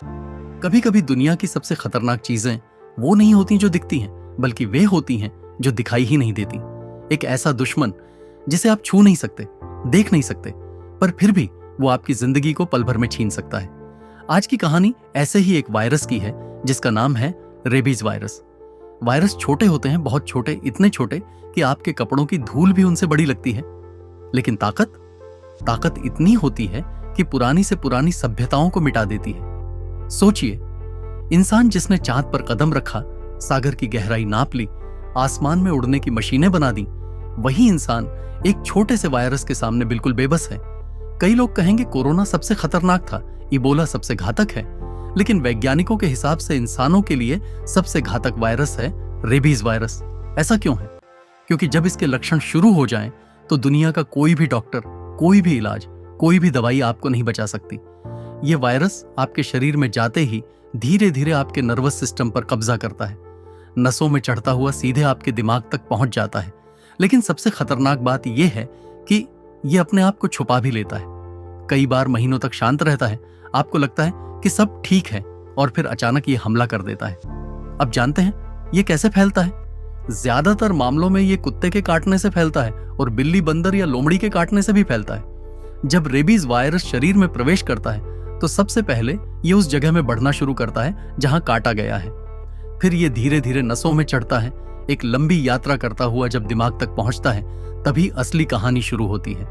कभी कभी दुनिया की सबसे खतरनाक चीजें वो नहीं होती जो दिखती हैं, बल्कि वे होती हैं जो दिखाई ही नहीं देती। एक ऐसा दुश्मन जिसे आप छू नहीं सकते, देख नहीं सकते, पर फिर भी वो आपकी जिंदगी को पल भर में छीन सकता है। आज की कहानी ऐसे ही एक वायरस की है जिसका नाम है रेबीज वायरस। वायरस छोटे होते हैं, बहुत छोटे, इतने छोटे कि आपके कपड़ों की धूल भी उनसे बड़ी लगती है। लेकिन ताकत इतनी होती है कि पुरानी से पुरानी सभ्यताओं को मिटा देती है। सोचिए, इंसान जिसने चांद पर कदम रखा, सागर की गहराई नाप ली, आसमान में उड़ने की मशीनें बना दी, वही इंसान एक छोटे से वायरस के सामने बिल्कुल बेबस है। कई लोग कहेंगे कोरोना सबसे खतरनाक था, इबोला सबसे घातक है, लेकिन वैज्ञानिकों के हिसाब से इंसानों के लिए सबसे घातक वायरस है रेबीज वायरस। ऐसा क्यों है? क्योंकि जब इसके लक्षण शुरू हो जाएं, तो दुनिया का कोई भी डॉक्टर, कोई भी इलाज, कोई भी दवाई आपको नहीं बचा सकती। ये वायरस आपके शरीर में जाते ही धीरे धीरे आपके नर्वस सिस्टम पर कब्जा करता है। नसों में चढ़ता हुआ सीधे आपके दिमाग तक पहुंच जाता है। लेकिन सबसे खतरनाक बात यह है कि यह अपने आप को छुपा भी लेता है। कई बार महीनों तक शांत रहता है, आपको लगता है कि सब ठीक है, और फिर अचानक ये हमला कर देता है। अब जानते हैं ये कैसे फैलता है? ज्यादातर मामलों में ये कुत्ते के काटने से फैलता है और बिल्ली, बंदर या लोमड़ी के काटने से भी फैलता है। जब रेबीज वायरस शरीर में प्रवेश करता है तो सबसे पहले ये उस जगह में बढ़ना शुरू करता है जहां काटा गया है। फिर ये धीरे धीरे नसों में चढ़ता है। एक लंबी यात्रा करता हुआ जब दिमाग तक पहुंचता है, तभी असली कहानी शुरू होती है।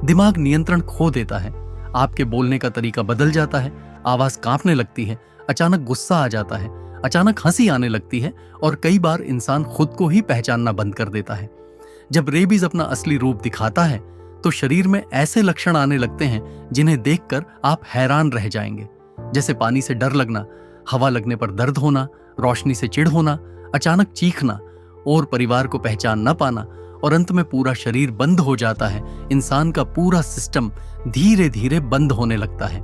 दिमाग नियंत्रण खो देता है, आपके बोलने का तरीका बदल जाता है, आवाज कांपने लगती है, अचानक गुस्सा आ जाता है, अचानक हंसी आने लगती है, और कई बार इंसान खुद को ही पहचानना बंद कर देता है। जब रेबीज अपना असली रूप दिखाता है तो शरीर में ऐसे लक्षण आने लगते हैं जिन्हें देखकर आप हैरान रह जाएंगे, जैसे पानी से डर लगना, हवा लगने पर दर्द होना, रोशनी से चिढ़ होना, अचानक चीखना और परिवार को पहचान न पाना, और अंत में पूरा शरीर बंद हो जाता है। इंसान का पूरा सिस्टम धीरे धीरे बंद होने लगता है।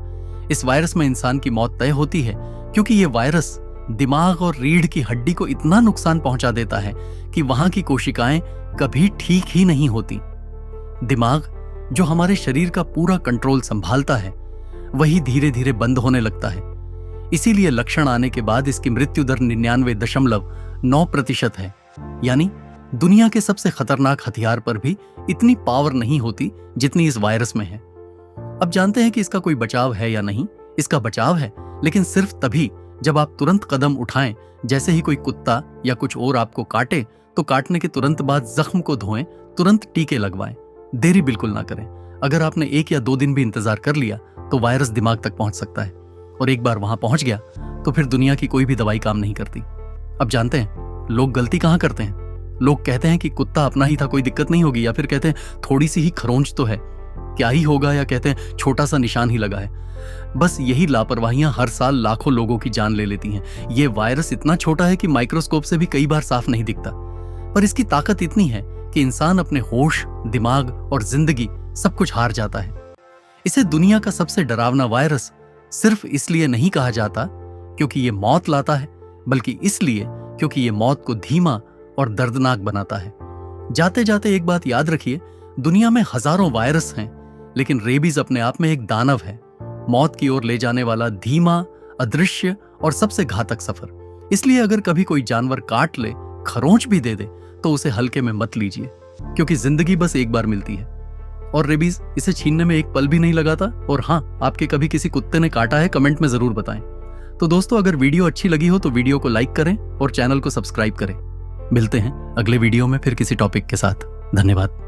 इस वायरस में इंसान की मौत तय होती है, क्योंकि ये वायरस दिमाग और रीढ़ की हड्डी को इतना नुकसान पहुंचा देता है कि वहां की कोशिकाएं कभी ठीक ही नहीं होती। दिमाग, जो हमारे शरीर का पूरा कंट्रोल संभालता है, वही धीरे धीरे बंद होने लगता है। इसीलिए लक्षण आने के बाद इसकी मृत्यु दर 99.9% है। यानी दुनिया के सबसे खतरनाक हथियार पर भी इतनी पावर नहीं होती जितनी इस वायरस में है। अब जानते हैं कि इसका कोई बचाव है या नहीं। इसका बचाव है, लेकिन सिर्फ तभी जब आप तुरंत कदम उठाएं। जैसे ही कोई कुत्ता या कुछ और आपको काटे तो काटने के तुरंत बाद जख्म को धोएं, तुरंत टीके लगवाएं, देरी बिल्कुल ना करें। अगर आपने 1 या 2 दिन भी इंतजार कर लिया तो वायरस दिमाग तक पहुंच सकता है, और एक बार वहां पहुंच गया तो फिर दुनिया की कोई भी दवाई काम नहीं करती। अब जानते हैं लोग गलती कहां करते हैं? लोग कहते हैं कि कुत्ता अपना ही था, कोई दिक्कत नहीं होगी, या फिर कहते हैं थोड़ी सी ही खरोंच तो है, क्या ही होगा, या कहते हैं छोटा सा निशान ही लगा है। बस यही लापरवाहियां हर साल लाखों लोगों की जान ले लेती हैं। ये वायरस इतना छोटा है कि माइक्रोस्कोप से भी कई बार साफ नहीं दिखता, पर इसकी ताकत इतनी है कि इंसान अपने होश, दिमाग और जिंदगी सब कुछ हार जाता है। इसे दुनिया का सबसे डरावना वायरस सिर्फ इसलिए नहीं कहा जाता क्योंकि ये मौत लाता है, बल्कि इसलिए क्योंकि ये मौत को धीमा और दर्दनाक बनाता है। जाते जाते एक बात याद रखिए, दुनिया में हजारों वायरस हैं, लेकिन रेबीज अपने आप में एक दानव है, मौत की ओर ले जाने वाला धीमा, अदृश्य और सबसे घातक सफर। इसलिए अगर कभी कोई जानवर काट ले, खरोंच भी दे दे, तो उसे हल्के में मत लीजिए, क्योंकि जिंदगी बस एक बार मिलती है, और रेबीज इसे छीनने में एक पल भी नहीं लगाता। और हाँ, आपके कभी किसी कुत्ते ने काटा है, कमेंट में जरूर बताएं। तो दोस्तों, अगर वीडियो अच्छी लगी हो तो वीडियो को लाइक करें और चैनल को सब्सक्राइब करें। मिलते हैं अगले वीडियो में फिर किसी टॉपिक के साथ। धन्यवाद।